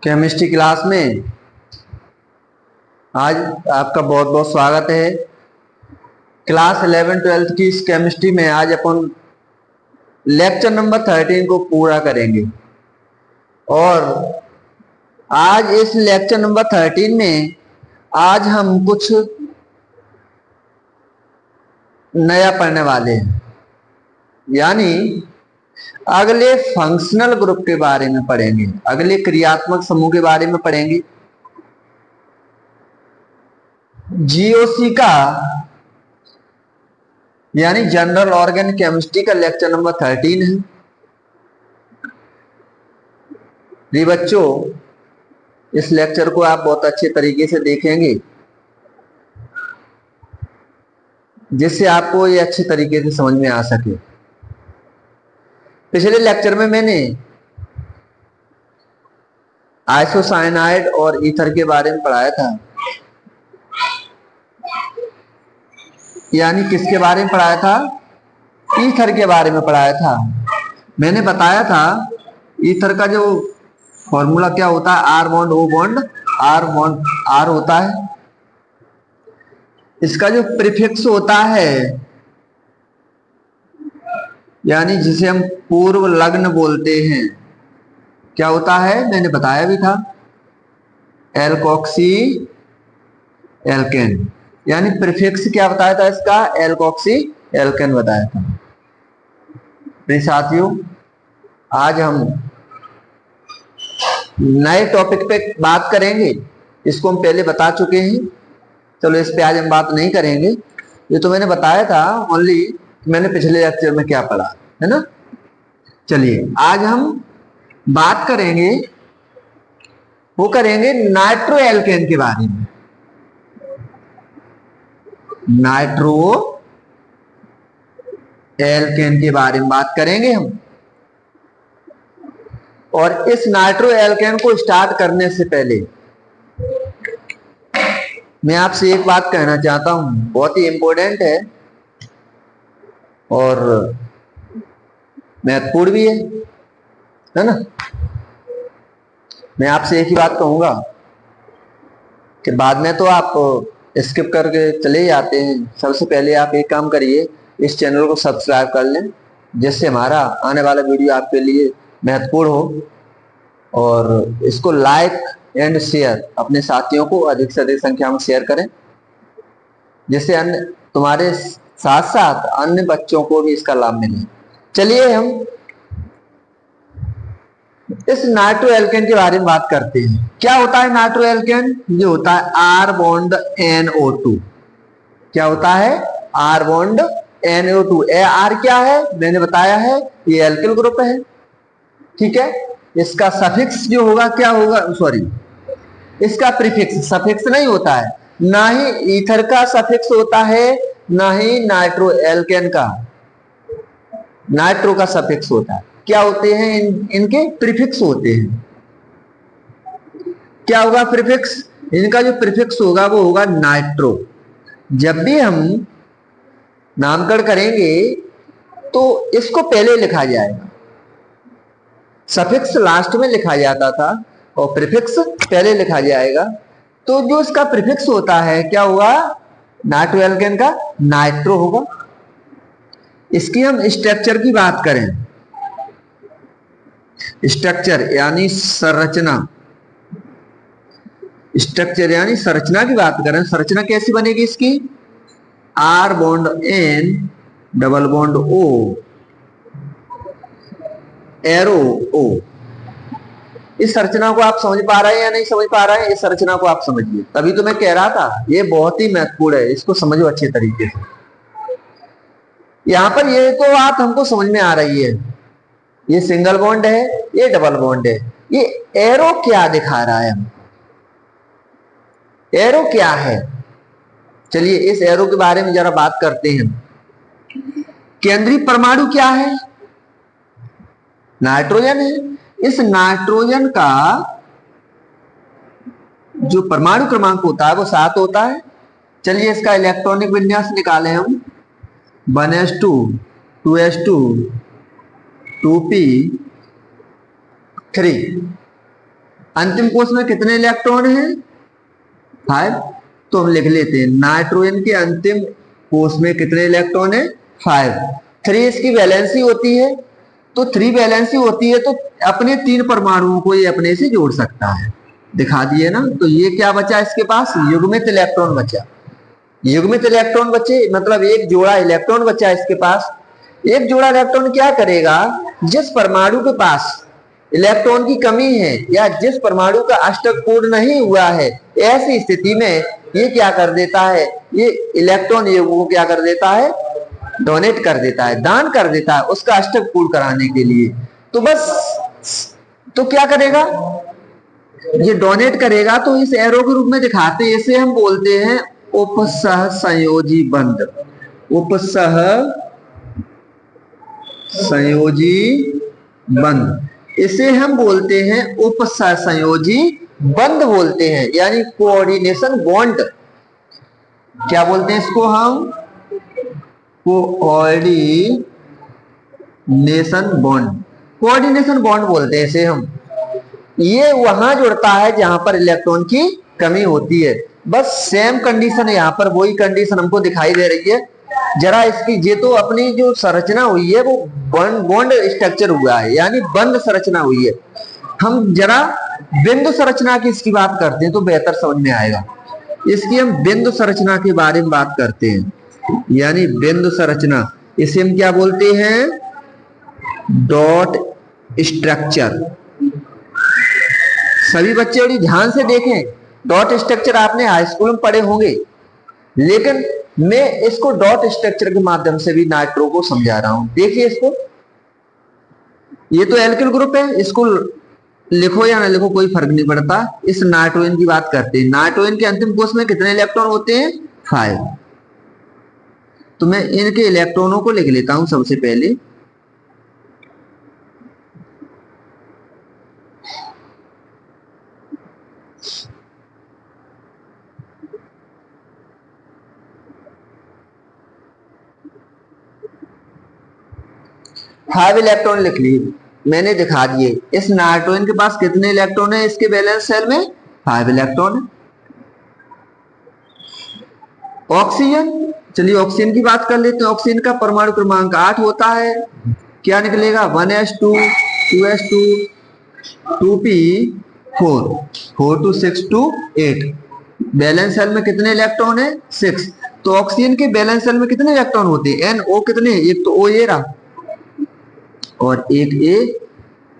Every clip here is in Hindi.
केमिस्ट्री क्लास में आज आपका बहुत बहुत स्वागत है। क्लास 11-12 की इस केमिस्ट्री में आज अपन लेक्चर नंबर 13 को पूरा करेंगे और आज इस लेक्चर नंबर 13 में आज हम कुछ नया पढ़ने वाले हैं, यानी अगले फंक्शनल ग्रुप के बारे में पढ़ेंगे, अगले क्रियात्मक समूह के बारे में पढ़ेंगे। जीओसी का यानी जनरल ऑर्गेनिक केमिस्ट्री का लेक्चर नंबर 13 है। जी बच्चों, इस लेक्चर को आप बहुत अच्छे तरीके से देखेंगे जिससे आपको ये अच्छे तरीके से समझ में आ सके। पिछले लेक्चर में मैंने आइसोसाइनाइड और ईथर के बारे में पढ़ाया था, यानी किसके बारे में पढ़ाया था? ईथर के बारे में पढ़ाया था। मैंने बताया था ईथर का जो फॉर्मूला क्या होता है, R bond O bond R होता है। इसका जो प्रीफिक्स होता है, यानी जिसे हम पूर्व लग्न बोलते हैं, क्या होता है? मैंने बताया भी था, एल्कोक्सी एल्केन। यानी प्रीफिक्स क्या बताया था इसका? एल्कोक्सी एल्केन बताया था। प्रिय साथियों, आज हम नए टॉपिक पे बात करेंगे। इसको हम पहले बता चुके हैं, चलो इस पे आज हम बात नहीं करेंगे। ये तो मैंने बताया था ओनली, मैंने पिछले लेक्चर में क्या पढ़ा है ना। चलिए आज हम बात करेंगे, वो करेंगे नाइट्रो एल्केन के बारे में। नाइट्रो एल्केन के बारे में बात करेंगे हम। और इस नाइट्रो एल्केन को स्टार्ट करने से पहले मैं आपसे एक बात कहना चाहता हूं, बहुत ही इंपॉर्टेंट है और महत्वपूर्ण भी है ना। मैं आपसे एक ही बात कहूंगा कि बाद में तो आप स्किप करके चले जाते हैं। सबसे पहले आप एक काम करिए, इस चैनल को सब्सक्राइब कर लें, जिससे हमारा आने वाला वीडियो आपके लिए महत्वपूर्ण हो। और इसको लाइक एंड शेयर, अपने साथियों को अधिक से अधिक संख्या में शेयर करें, जिससे अन्य तुम्हारे साथ साथ अन्य बच्चों को भी इसका लाभ मिले। चलिए हम इस नाइट्रो एल्केन के बारे में बात करते हैं। क्या होता है नाइट्रो एल्केन? ये होता है आर बॉन्ड NO2। क्या होता है? R bond NO2। आर क्या है? मैंने बताया है ये एल्किल ग्रुप है, ठीक है। इसका सफिक्स जो होगा क्या होगा? सॉरी, इसका प्रीफिक्स, सफिक्स नहीं होता है। ना ही ईथर का सफिक्स होता है, ना ही नाइट्रो एल्केन का, नाइट्रो का सफिक्स होता है। क्या होते हैं इनके प्रीफिक्स होते हैं। क्या होगा प्रीफिक्स? इनका जो प्रीफिक्स होगा वो होगा नाइट्रो। जब भी हम नामकरण करेंगे तो इसको पहले लिखा जाएगा, सफिक्स लास्ट में लिखा जाता था और प्रीफिक्स पहले लिखा जाएगा। तो जो इसका प्रीफिक्स होता है क्या होगा? नाइट्रो एल्केन का नाइट्रो होगा। इसकी हम स्ट्रक्चर की बात करें, स्ट्रक्चर यानी संरचना, स्ट्रक्चर यानी संरचना की बात करें, संरचना कैसी बनेगी इसकी? R bond N double bond O arrow O। इस संरचना को आप समझ पा रहे हैं या नहीं समझ पा रहे हैं? इस संरचना को आप समझिए, तभी तो मैं कह रहा था ये बहुत ही महत्वपूर्ण है, इसको समझो अच्छे तरीके से। यहां पर ये तो बात हमको समझ में आ रही है, ये सिंगल बॉन्ड है, ये डबल बॉन्ड है। ये एरो क्या दिखा रहा है? हम एरो क्या है? चलिए इस एरो के बारे में जरा बात करते हैं। केंद्रीय परमाणु क्या है? नाइट्रोजन है। इस नाइट्रोजन का जो परमाणु क्रमांक होता है वो 7 होता है। चलिए इसका इलेक्ट्रॉनिक विन्यास निकालें हम। 1s2 2s2 2p3। अंतिम कोष में कितने इलेक्ट्रॉन हैं? 5। तो हम लिख लेते हैं नाइट्रोजन के अंतिम कोष में कितने इलेक्ट्रॉन है? 5। 3 इसकी वैलेंसी होती है, तो 3 वैलेंसी होती है तो अपने 3 परमाणुओं को ये अपने से जोड़ सकता है। दिखा दिए ना। तो ये क्या बचा इसके पास? युग्मित इलेक्ट्रॉन बचा। युग्मित इलेक्ट्रॉन बचे मतलब एक जोड़ा इलेक्ट्रॉन बचा इसके पास। एक जोड़ा इलेक्ट्रॉन क्या करेगा? जिस परमाणु के पास इलेक्ट्रॉन की कमी है या जिस परमाणु का अष्टक पूर्ण नहीं हुआ है, ऐसी स्थिति में ये क्या कर देता है? ये इलेक्ट्रॉन युग्म क्या कर देता है? डोनेट कर देता है, दान कर देता है उसका अष्टक पूर्ण कराने के लिए। तो बस तो क्या करेगा? ये डोनेट करेगा तो इस एरो के रूप में दिखाते हैं। इसे हम बोलते हैं उपसह संयोजी बंध। उपसह संयोजी बंध, इसे हम बोलते हैं उपसह संयोजी बंध बोलते हैं, यानी कोऑर्डिनेशन बॉन्ड। क्या बोलते हैं इसको हम? Coordination bond. कोऑर्डिनेशन बॉन्ड बोलते हैं इसे हम। ये वहां जुड़ता है जहां पर इलेक्ट्रॉन की कमी होती है। बस सेम कंडीशन है यहाँ पर, वही कंडीशन हमको दिखाई दे रही है। जरा इसकी ये तो अपनी जो संरचना हुई है वो बॉन्ड स्ट्रक्चर हुआ है, यानी बंध संरचना हुई है। हम जरा बिंदु संरचना की इसकी बात करते हैं तो बेहतर समझ में आएगा। इसकी हम बिंदु संरचना के बारे में बात करते हैं, यानी बिंदु संरचना। इसे हम क्या बोलते हैं? Dot structure. सभी बच्चे बड़ी ध्यान से देखें, डॉट स्ट्रक्चर आपने हाई स्कूल में पढ़े होंगे, लेकिन मैं इसको डॉट स्ट्रक्चर के माध्यम से भी नाइट्रो को समझा रहा हूं। देखिए इसको, ये तो एल्किल ग्रुप है, इसको लिखो या ना लिखो कोई फर्क नहीं पड़ता। इस नाइट्रोजन की बात करते हैं। नाइट्रोजन के अंतिम कोष में कितने इलेक्ट्रॉन होते हैं? 5। तो मैं इनके इलेक्ट्रॉनों को लिख लेता हूं सबसे पहले। फाइव इलेक्ट्रॉन लिख लिए मैंने, दिखा दिए। इस नाइट्रोजन के पास कितने इलेक्ट्रॉन है? इसके बैलेंस शेल में 5 इलेक्ट्रॉन है। ऑक्सीजन, चलिए ऑक्सीजन की बात कर लेते हैं। ऑक्सीजन का परमाणु क्रमांक 8 होता है। क्या निकलेगा? 1s2 2s2 2p4 4 2 6 2 8। Balance shell में कितने इलेक्ट्रॉन है? 6। तो ऑक्सीजन के बैलेंस शेल में कितने इलेक्ट्रॉन होते हैं? एन। ओ कितने? एक तो ओ ये रहा और एक ए,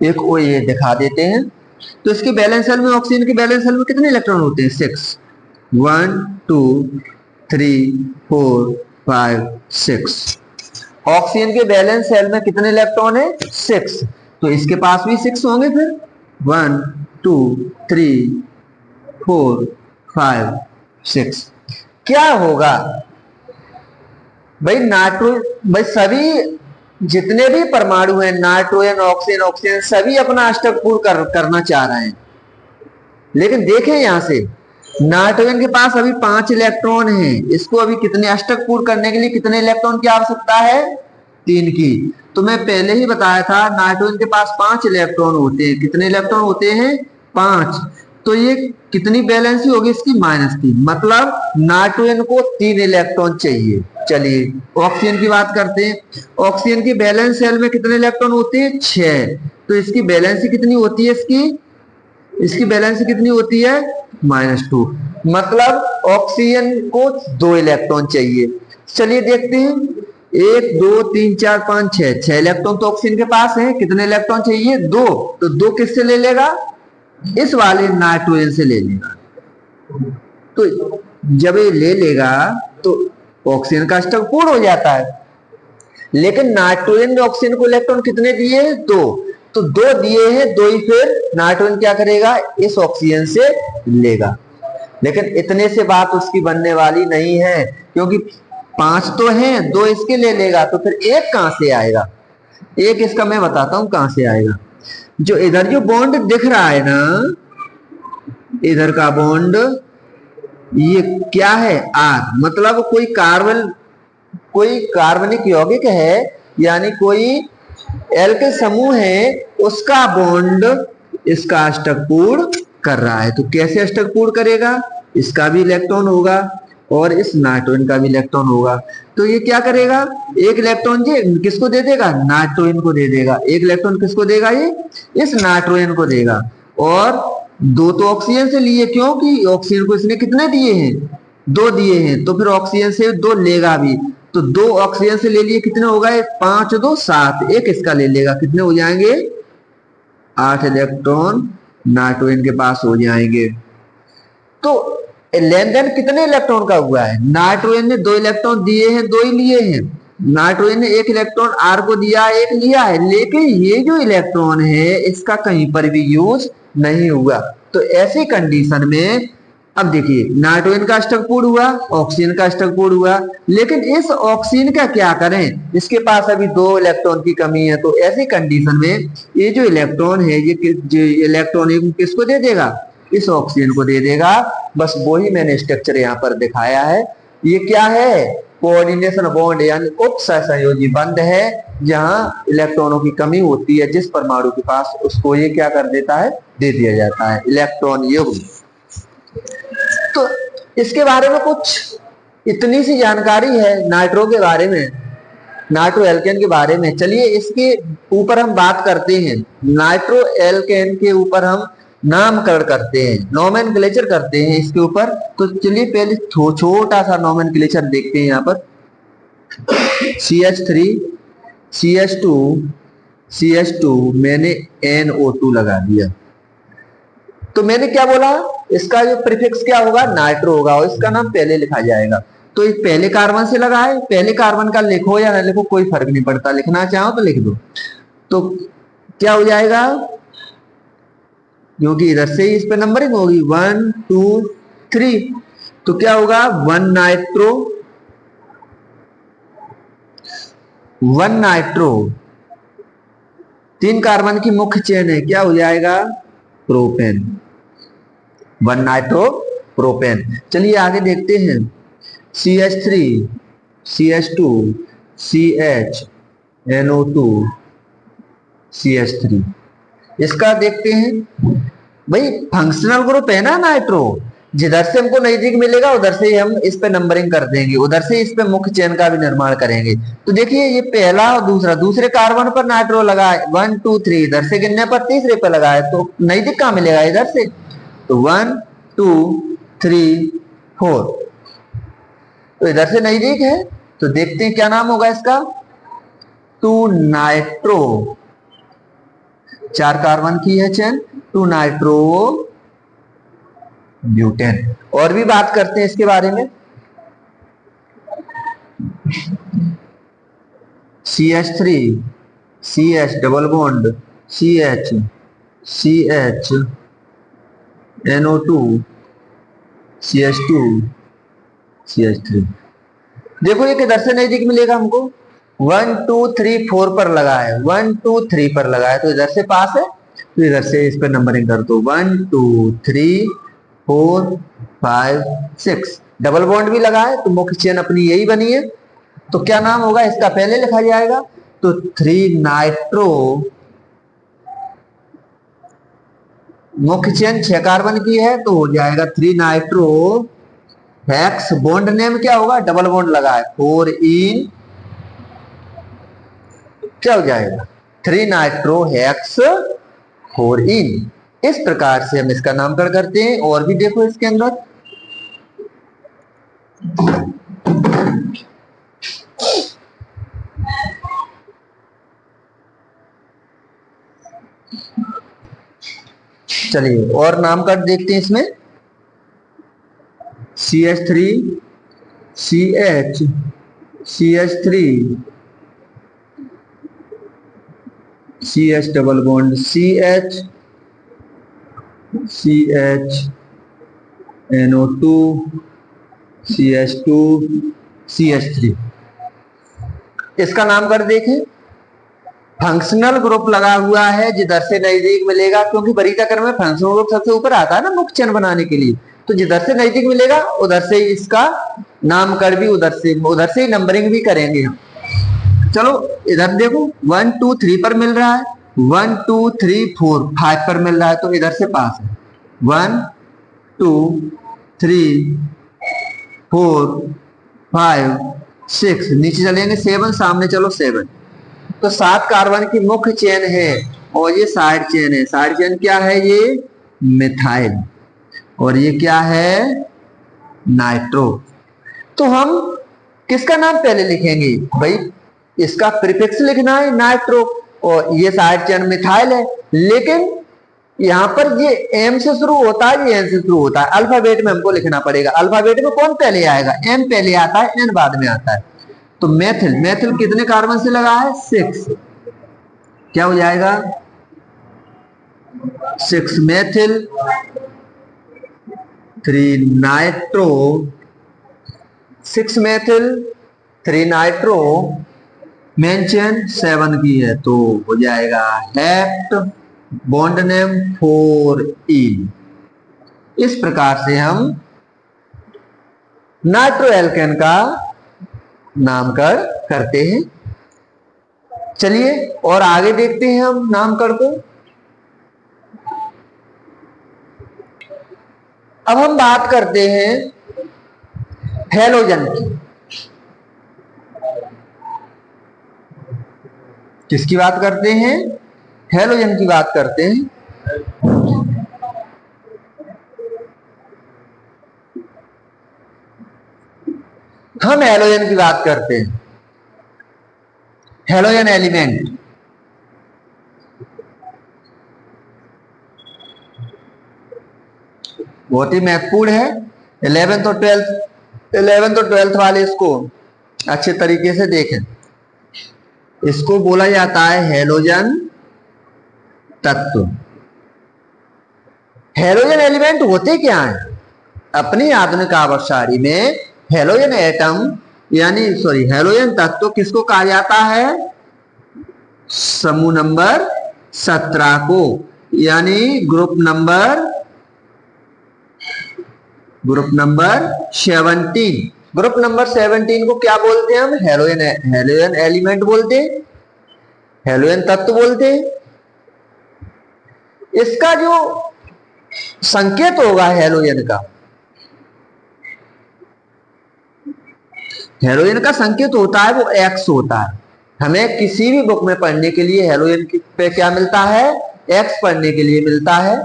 एक ओ ये दिखा देते हैं। तो इसके बैलेंस शेल में, ऑक्सीजन के बैलेंस शेल में कितने इलेक्ट्रॉन होते हैं? 6। 1 2 3 4 5 6। ऑक्सीजन के बैलेंस शेल में कितने इलेक्ट्रॉन है? 6। तो इसके पास भी 6 होंगे फिर। 1 2 3 4 5 6। क्या होगा भाई? भाई सभी जितने भी परमाणु हैं, नाइट्रोजन ऑक्सीजन ऑक्सीजन, सभी अपना अष्टक पूर्ण करना चाह रहे हैं। लेकिन देखें यहां से, नाइट्रोजन के पास अभी 5 इलेक्ट्रॉन हैं। इसको अभी कितने अष्टक पूर्ण करने के लिए कितने इलेक्ट्रॉन की आवश्यकता है? 3 की। तो मैं पहले ही बताया था नाइट्रोजन के पास 5 इलेक्ट्रॉन होते हैं। कितने इलेक्ट्रॉन होते हैं? 5। तो ये कितनी बैलेंसी होगी इसकी? -3। मतलब नाइट्रोजन को 3 इलेक्ट्रॉन चाहिए। चलिए ऑक्सीजन की बात करते हैं। ऑक्सीजन की बैलेंस शेल में कितने इलेक्ट्रॉन होते हैं? 6। तो इसकी बैलेंसी कितनी होती है? इसकी बैलेंसी कितनी होती है? -2। मतलब ऑक्सीजन को 2 इलेक्ट्रॉन चाहिए। चलिए देखते हैं, 1 2 3 4 5 6 6 इलेक्ट्रॉन तो ऑक्सीजन के पास है। कितने इलेक्ट्रॉन चाहिए? 2। तो 2 किससे ले लेगा? इस वाले नाइट्रोजन से ले लेगा। तो जब ये ले लेगा तो ऑक्सीजन का अष्टक पूर्ण हो जाता है। लेकिन नाइट्रोजन ने ऑक्सीजन को इलेक्ट्रॉन कितने दिए? 2। तो 2 दिए हैं, 2 ही फिर नाइट्रोजन क्या करेगा? इस ऑक्सीजन से लेगा। लेकिन इतने से बात उसकी बनने वाली नहीं है, क्योंकि 5 तो हैं, 2 इसके ले लेगा तो फिर 1 कहां से आएगा? 1 इसका मैं बताता हूं कहां से आएगा। जो इधर जो बॉन्ड दिख रहा है ना, इधर का बॉन्ड, ये क्या है? R। मतलब कोई कार्बनिक यौगिक है, यानी कोई एल्किल समूह है, उसका बॉन्ड इसका अष्टक पूर्ण कर रहा है। तो कैसे अष्टक पूर्ण करेगा, इसका भी इलेक्ट्रॉन होगा और इस नाइट्रोजन का भी इलेक्ट्रॉन होगा। तो ये क्या करेगा, एक इलेक्ट्रॉन ये किसको दे देगा, नाइट्रोजन को दे देगा। एक इलेक्ट्रॉन किसको देगा, ये इस नाइट्रोजन को देगा। और दो तो ऑक्सीजन से लिए, क्योंकि ऑक्सीजन को इसने कितने दिए हैं, 2 दिए हैं, तो फिर ऑक्सीजन से 2 लेगा भी। तो 2 ऑक्सीजन से ले लिए, कितने होगा, 5 2 7, एक इसका ले लेगा, कितने हो जाएंगे, 8 इलेक्ट्रॉन नाइट्रोजन के पास हो जाएंगे। तो लेन देन कितने इलेक्ट्रॉन का हुआ है, नाइट्रोजन ने 2 इलेक्ट्रॉन दिए हैं, 2 ही लिए हैं। नाइट्रोजन ने 1 इलेक्ट्रॉन आर को दिया, 1 लिया है, लेकिन ये जो इलेक्ट्रॉन है इसका कहीं पर भी यूज नहीं हुआ। तो ऐसी कंडीशन में अब देखिए, नाइट्रोजन का अष्टक पूर्ण हुआ, ऑक्सीजन का अष्टक पूर्ण हुआ, लेकिन इस ऑक्सीजन का क्या करें, इसके पास अभी 2 इलेक्ट्रॉन की कमी है। तो ऐसी कंडीशन में ये जो इलेक्ट्रॉन है, ये जो इलेक्ट्रॉन है किसको दे देगा, इस ऑक्सीजन को दे देगा। बस वही मैंने स्ट्रक्चर यहाँ पर दिखाया है। ये क्या है, कोऑर्डिनेशन बॉन्ड यानी उप सहसंयोजी बंध है, जहां इलेक्ट्रॉनों की कमी होती है जिस परमाणु के पास, उसको ये क्या कर देता है, दे दिया जाता है, इलेक्ट्रॉन युग्म। तो इसके बारे में कुछ इतनी सी जानकारी है नाइट्रो के बारे में, नाइट्रो एल्केन के बारे में। चलिए इसके ऊपर हम बात करते हैं, नाइट्रो एल्केन के ऊपर हम नामकरण करते हैं, नोमेनक्लेचर करते हैं इसके ऊपर। तो चलिए पहले छोटा सा नोमेनक्लेचर देखते हैं। यहाँ पर CH3 CH2 CH2 मैंने NO2 लगा दिया। तो मैंने क्या बोला, इसका जो प्रीफिक्स क्या होगा, नाइट्रो होगा, और इसका नाम पहले लिखा जाएगा। तो एक पहले कार्बन से लगा है, पहले कार्बन का लिखो या ना लिखो कोई फर्क नहीं पड़ता, लिखना चाहो तो लिख दो। तो क्या हो जाएगा, क्योंकि इधर से ही इस पे नंबरिंग होगी 1 2 3, तो क्या होगा 1 नाइट्रो 1 नाइट्रो, 3 कार्बन की मुख्य चेन है, क्या हो जाएगा, प्रोपेन, 1 नाइट्रो प्रोपेन। चलिए आगे देखते हैं, CH3 CH2 CH NO2 CH3, इसका देखते हैं। भाई फंक्शनल ग्रुप है ना नाइट्रो, जिधर से हमको नजदीक मिलेगा उधर से ही हम इस पे नंबरिंग कर देंगे, उधर से इस पे मुख्य चेन का भी निर्माण करेंगे। तो देखिए ये पहला और दूसरा, दूसरे कार्बन पर नाइट्रो लगा है 1 2 3, इधर से गिनने पर तीसरे पे लगा है, तो नजदीक कहां मिलेगा, इधर से। तो 1 2 3 4, तो इधर से नजदीक है। तो देखते हैं क्या नाम होगा इसका, 2 नाइट्रो, 4 कार्बन की है चेन, 2 नाइट्रो ब्यूटेन। और भी बात करते हैं इसके बारे में, CH3 CH double bond CH CH NO2 CH2 CH3। देखो ये किधर से नजदीक मिलेगा हमको, 1 2 3 4 पर लगा है, 1 2 3 पर लगा है, तो इधर से पास है, तो इधर से इस पर नंबरिंग कर दो 1 2 3 4 5 6, डबल बॉन्ड भी लगा है, तो मुख्य चेन अपनी यही बनी है। तो क्या नाम होगा इसका, पहले लिखा जाएगा। तो 3 नाइट्रो, मुख्य चेन 6 कार्बन की है, तो हो जाएगा 3 नाइट्रो हेक्स, बॉन्ड नेम क्या होगा, डबल बॉन्ड लगा है 4 इन, क्या हो जाएगा 3 नाइट्रो हेक्स 4 इन। इस प्रकार से हम इसका नामकरण करते हैं। और भी देखो इसके अंदर, चलिए और नामकरण देखते हैं इसमें, CH3 CH CH3 CH double bond CH CH NO2 CH2 CH3, इसका नामकरण देखें। फंक्शनल ग्रुप लगा हुआ है, जिधर से नजदीक मिलेगा, क्योंकि वर्गीकरण में फंक्शनल ग्रुप सबसे ऊपर आता है ना मुख्य चेन बनाने के लिए, तो जिधर से नजदीक मिलेगा उधर से ही इसका नामकरण भी, उधर से ही नंबरिंग भी करेंगे हम। चलो इधर देखो 1 2 3 पर मिल रहा है, 1 2 3 4 5 पर मिल रहा है, तो इधर से पास है, 1 2 3 4 5 6, नीचे चलेंगे 7, सामने चलो 7। तो 7 कार्बन की मुख्य चेन है और ये साइड चेन है। साइड चेन क्या है? ये मिथाइल, और ये क्या है? नाइट्रो। तो हम किसका नाम पहले लिखेंगे भाई? इसका प्रीफिक्स लिखना है नाइट्रो, और ये साइड चेन मिथाइल है, लेकिन यहां पर ये एम से शुरू होता है, ये एन से शुरू होता है। अल्फाबेट में हमको लिखना पड़ेगा। अल्फाबेट में कौन पहले आएगा? एम पहले आता है, एन बाद में आता है। तो मेथिल, मेथिल कितने कार्बन से लगा है? 6। क्या हो जाएगा? 6 methyl, 3 nitro, 6 methyl 3 nitro, main chain 7 की है, तो हो जाएगा हेप्ट, बॉन्ड नेम 4 इन। इस प्रकार से हम नाइट्रो एल्केन का नामकरण करते हैं। चलिए और आगे देखते हैं हम नामकरण को। अब हम बात करते हैं हैलोजन की। किसकी बात करते हैं? हैलोजन की बात करते हैं। हम हैलोजन की बात करते हैं। हैलोजन एलिमेंट बहुत ही महत्वपूर्ण है। 11th और 12th वाले इसको अच्छे तरीके से देखें। इसको बोला जाता है हैलोजन तत्व। हैलोजन एलिमेंट होते क्या हैं? अपनी आधुनिक आवर्तसारी में हैलोजन एटम यानी हैलोजन तत्व किसको कहा जाता है? समूह नंबर 17 को, यानी ग्रुप नंबर 17। ग्रुप नंबर 17 को क्या बोलते हैं हम? हैलोजन एलिमेंट बोलते हैं, हैलोजन तत्व बोलते हैं। इसका जो संकेत होगा हैलोजन का, हैलोजन का संकेत होता है वो एक्स होता है। हमें किसी भी बुक में पढ़ने के लिए हैलोजन पे क्या मिलता है? एक्स पढ़ने के लिए मिलता है।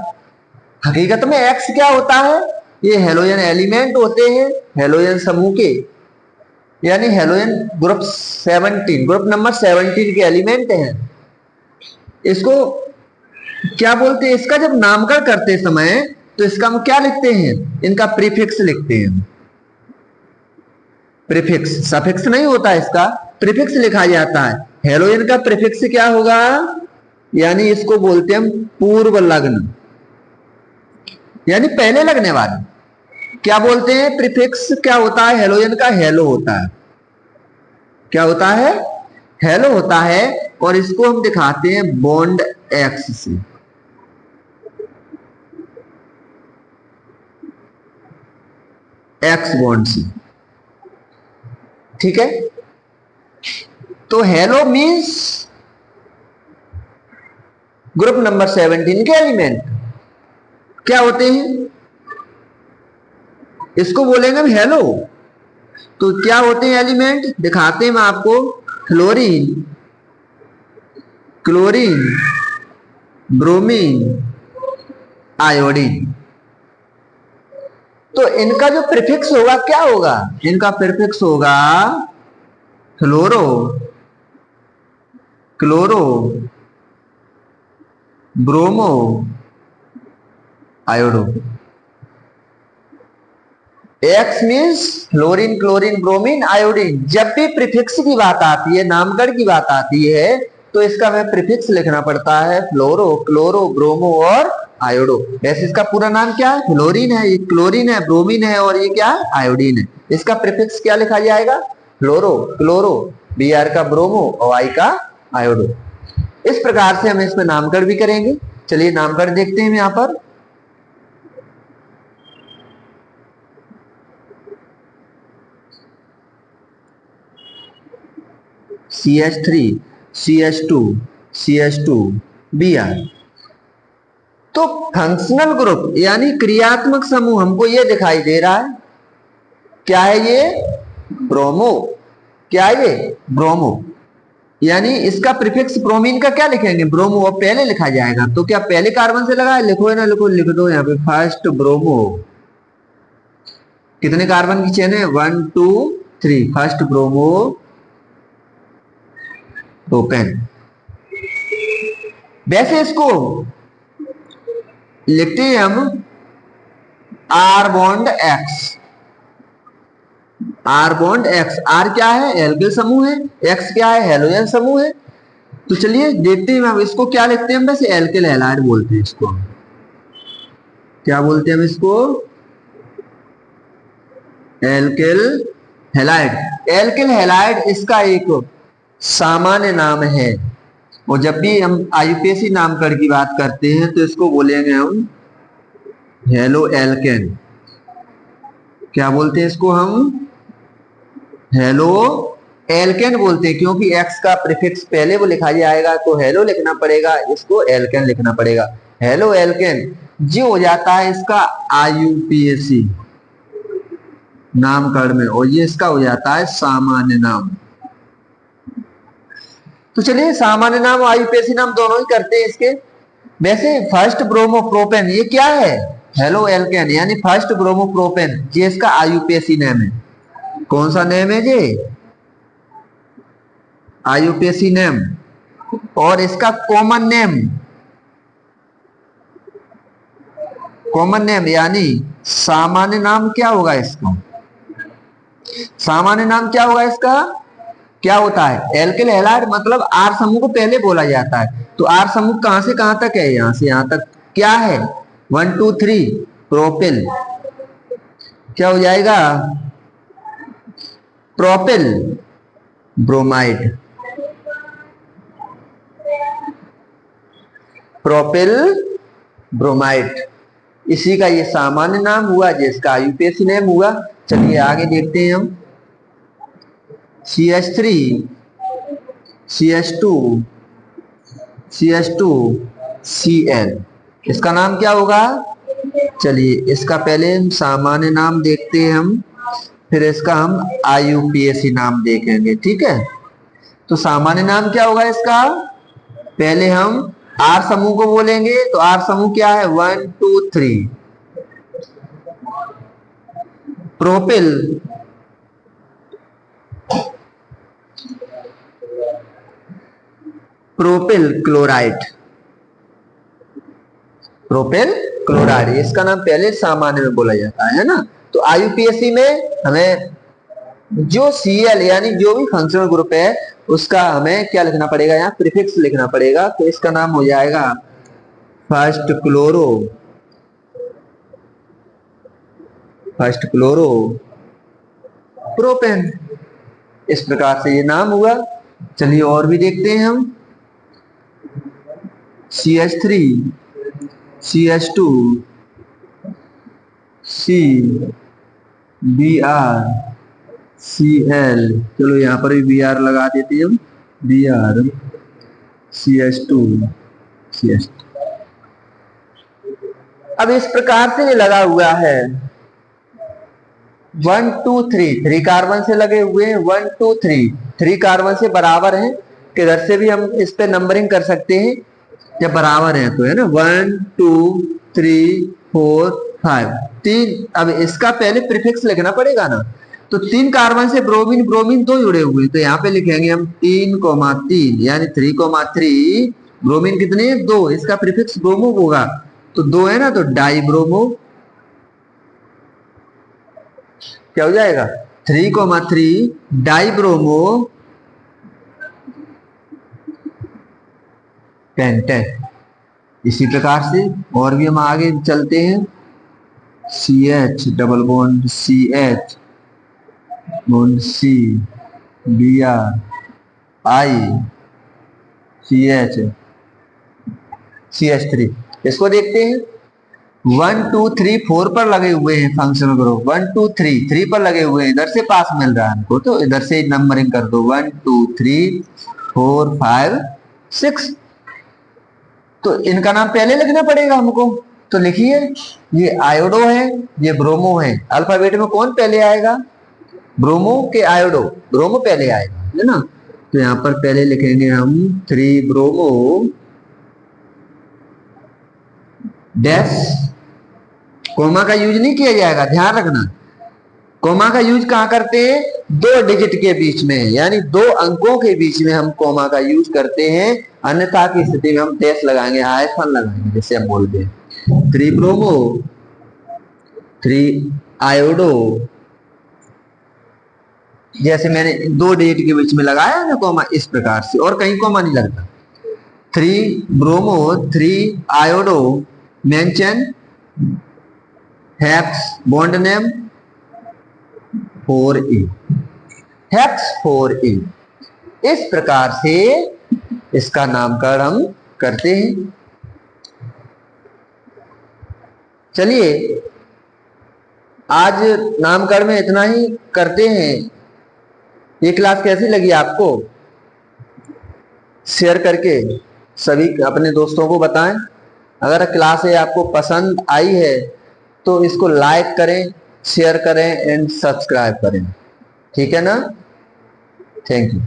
हकीकत में एक्स क्या होता है? ये हैलोजन एलिमेंट होते हैं हैलोजन समूह के, यानी हैलोजन ग्रुप 17, ग्रुप नंबर 17 के एलिमेंट हैं। इसको क्या बोलते हैं? इसका जब नामकरण करते समय तो इसका हम क्या लिखते हैं? इनका प्रीफिक्स लिखते हैं। प्रीफिक्स, सफिक्स नहीं होता, इसका प्रीफिक्स लिखा जाता है। हैलोजन का प्रीफिक्स क्या होगा? यानी इसको बोलते हैं हम पूर्व लग्न, यानी पहले लगने वाले। क्या बोलते हैं? प्रीफिक्स क्या होता है हैलोजन का? हेलो होता है। क्या होता है? हेलो होता है। और इसको हम दिखाते हैं बॉन्ड एक्स से। एक्स बॉन्ड से, ठीक है। तो हेलो मीन्स ग्रुप नंबर 17 के एलिमेंट क्या होते हैं? इसको बोलेंगे हम हेलो। तो क्या होते हैं एलिमेंट? दिखाते हैं मैं आपको। Fluorine, chlorine, bromine, iodine. तो इनका जो प्रीफिक्स होगा क्या होगा? इनका प्रीफिक्स होगा fluoro, chloro, bromo, iodo. X means fluorine, chlorine, bromine, iodine. जब भी प्रीफिक्स की बात आती है, नामकरण की बात आती है, तो इसका हमें प्रीफिक्स लिखना पड़ता है फ्लोरो, क्लोरो, ब्रोमो और आयोडो। वैसे इसका पूरा नाम क्या है? फ्लोरीन है, ये क्लोरीन है, ब्रोमीन है और ये क्या है? आयोडीन है। इसका प्रीफिक्स क्या लिखा जाएगा? फ्लोरो, क्लोरो, बी आर का ब्रोमो और आई का आयोडो। इस प्रकार से हम इसमें नामकरण भी करेंगे। चलिए नामकरण देखते हैं यहां पर। CH3, CH2, CH2, Br। तो फंक्शनल ग्रुप यानी क्रियात्मक समूह हमको ये दिखाई दे रहा है, क्या है ये? ब्रोमो। क्या है ये? ब्रोमो। यानी इसका प्रीफिक्स ब्रोमीन का क्या लिखेंगे? ब्रोमो। और पहले लिखा जाएगा तो क्या पहले कार्बन से लगा है? लिखो या ना लिखो, लिख दो यहाँ पे फर्स्ट ब्रोमो। कितने कार्बन की चेन है? 1 2 3। First bromo propane. वैसे इसको लिखते हैं हम R bond X. R bond X. R क्या है? एल्किल समूह है। एक्स क्या है? हेलोजन समूह है। तो चलिए देखते हैं हम इसको क्या लिखते हैं। वैसे एल्किल हैलाइड बोलते हैं इसको। क्या बोलते हैं हम इसको? Alkyl halide. एल्किल हैलाइड इसका एक सामान्य नाम है। और जब भी हम आईयूपीएसी नामकरण की बात करते हैं तो इसको बोलेंगे हम हेलो एल्केन। क्या बोलते हैं इसको हम? हेलो एल्केन बोलते हैं, क्योंकि एक्स का प्रीफिक्स पहले वो लिखा जाएगा तो हेलो लिखना पड़ेगा, इसको एल्केन लिखना पड़ेगा। हेलो एल्केन जो हो जाता है इसका आईयूपीएसी नामकरण में, और ये इसका हो जाता है सामान्य नाम। तो चलिए सामान्य नाम और आईयूपीएसी नाम दोनों ही करते हैं इसके। वैसे फर्स्ट ब्रोमो प्रोपेन ये क्या है? हेलो एल्केन यानी फर्स्ट ब्रोमो प्रोपेन, ये इसका आईयूपीएसी नेम है। कौन सा नेम है ये? IUPAC name. और इसका कॉमन नेम, कॉमन नेम यानी सामान्य नाम क्या होगा इसका? सामान्य नाम क्या होगा इसका? क्या होता है? एल्किल हैलाइड मतलब आर समूह को पहले बोला जाता है। तो आर समूह कहां से कहां तक है? यहां से यहां तक। क्या है? 1 2 3 प्रोपिल। क्या हो जाएगा? Propyl bromide. प्रोपिल ब्रोमाइड इसी का ये सामान्य नाम हुआ, जिसका आईयूपीएसी नेम हुआ। चलिए आगे देखते हैं हम। CH3 CH2 CH2 Cl, इसका नाम क्या होगा? चलिए इसका पहले सामान्य नाम देखते हैं हम, फिर इसका हम आईयूपीएसी नाम देखेंगे। ठीक है, तो सामान्य नाम क्या होगा इसका? पहले हम आर समूह को बोलेंगे। तो आर समूह क्या है? 1 2 3 propyl propyl chloride. Propyl chloride इसका नाम पहले सामान्य में बोला जाता है ना। तो आईयूपीएसी में हमें जो Cl यानी जो भी फंक्शनल ग्रुप है उसका हमें क्या लिखना पड़ेगा? यहाँ प्रीफिक्स लिखना पड़ेगा। तो इसका नाम हो जाएगा फर्स्ट क्लोरो प्रोपेन। इस प्रकार से ये नाम हुआ। चलिए और भी देखते हैं हम। CH3 CH2 C Br Cl, चलो यहाँ पर भी Br लगा देते हैं हम। Br CH2 CH2। अब इस प्रकार से ये लगा हुआ है 1 2 3 3 कार्बन से लगे हुए हैं। 1 2 3 3 कार्बन से बराबर हैं। किधर से भी हम इस पे नंबरिंग कर सकते हैं जब बराबर है तो, है ना। 1 2 3 4 5 3। अब इसका पहले प्रीफिक्स लिखना पड़ेगा ना। तो 3 कार्बन से ब्रोमीन ब्रोमीन 2 जुड़े हुए हैं, तो यहाँ पे लिखेंगे हम 3,3 यानी 3,3। ब्रोमीन कितने? 2। इसका प्रीफिक्स ब्रोमो होगा तो 2 है ना, तो डाई ब्रोमो। क्या हो जाएगा? 3,3 डाई ब्रोमो पेंटेन। इसी प्रकार से और भी हम आगे चलते हैं। CH double bond CH bond C Br I CH CH3। इसको देखते हैं। 1 2 3 4 पर लगे हुए हैं फंक्शनल ग्रुप। 1 2 3 3 पर लगे हुए हैं, इधर से पास मिल रहा है हमको तो इधर से नंबरिंग कर दो। 1 2 3 4 5 6। तो इनका नाम पहले लिखना पड़ेगा हमको। तो लिखिए, ये आयोडो है, ये ब्रोमो है। अल्फाबेट में कौन पहले आएगा? ब्रोमो के आयोडो? ब्रोमो पहले आएगा, है ना। तो यहां पर पहले लिखेंगे हम 3 ब्रोमो डैश। कोमा का यूज नहीं किया जाएगा, ध्यान रखना। कोमा का यूज कहां करते हैं? 2 डिजिट के बीच में, यानी 2 अंकों के बीच में हम कोमा का यूज करते हैं। अन्यथा की स्थिति में हम डैश लगाएंगे, हाइफन लगाएंगे, जैसे हम बोलते हैं 3 ब्रोमो 3 आयोडो। जैसे मैंने 2 डिजिट के बीच में लगाया ना कोमा, इस प्रकार से, और कहीं कोमा नहीं लगता। 3 bromo 3 iodo mention hex bond name 4E, hex 4E। इस प्रकार से इसका नामकरण हम करते हैं। चलिए, आज नामकरण में इतना ही करते हैं। ये क्लास कैसी लगी आपको? शेयर करके सभी अपने दोस्तों को बताएं। अगर क्लास ये आपको पसंद आई है तो इसको लाइक करें, शेयर करें एंड सब्सक्राइब करें। ठीक है ना? Thank you.